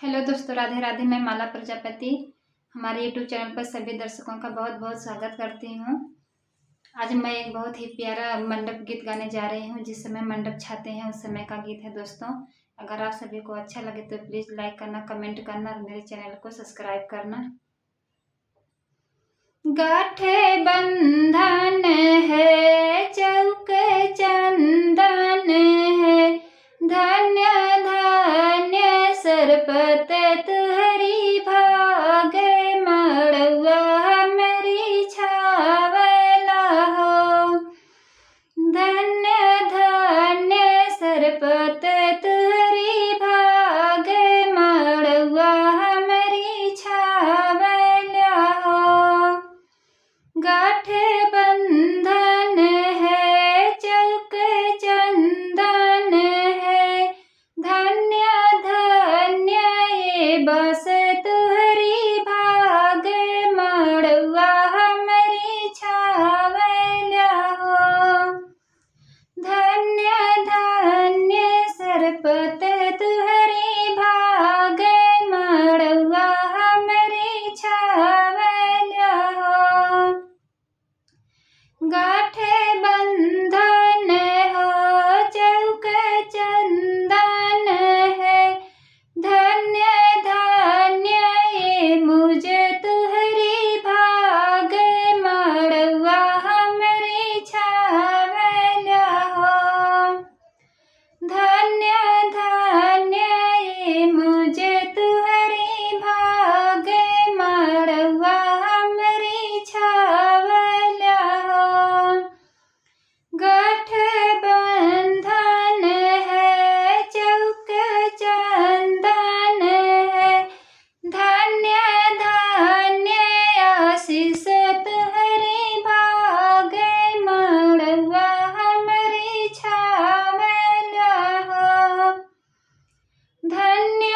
Hello दोस्तों, राधे राधे। मैं माला प्रजापति हमारे यूट्यूब चैनल पर सभी दर्शकों का बहुत बहुत स्वागत करती हूँ। आज मैं एक बहुत ही प्यारा मंडप गीत गाने जा रही हूँ। जिस समय मंडप छाते हैं उस समय का गीत है दोस्तों। अगर आप सभी को अच्छा लगे तो प्लीज़ लाइक करना, कमेंट करना और मेरे चैनल को सब्सक्राइब करना। गाठे बंधन है चौक चंदन है, धन्य धन्य सरपत तुहरी भागे, मड़ुआ मेरी छावला हो। धन्य धन्य सरपत तुहरी भागे, मड़ुआ मेरी छावला हो। गाठे बंधन है चौक चंदन है, धन्य धन्य ये बस तुहरी भागे, मड़ुआ मेरी छावला हो। धन्य धन्य सरपत तुहरी भागे, मड़ुआ मेरी छावला हो। गाठे बंधन हो चौक चंदन है, धन्य धन्य ये मुझे तुहरी भागे, मड़ुआ मेरी छावला हो। धन्य धन्य ये मुझे तुहरी भागे, मड़ुआ मेरी छावला हो। गाठ बंधन है चौक चंदन है, धन्य धन्य आशीष तुहरी भागे, मड़ुआ मेरी छावला हो। धन्य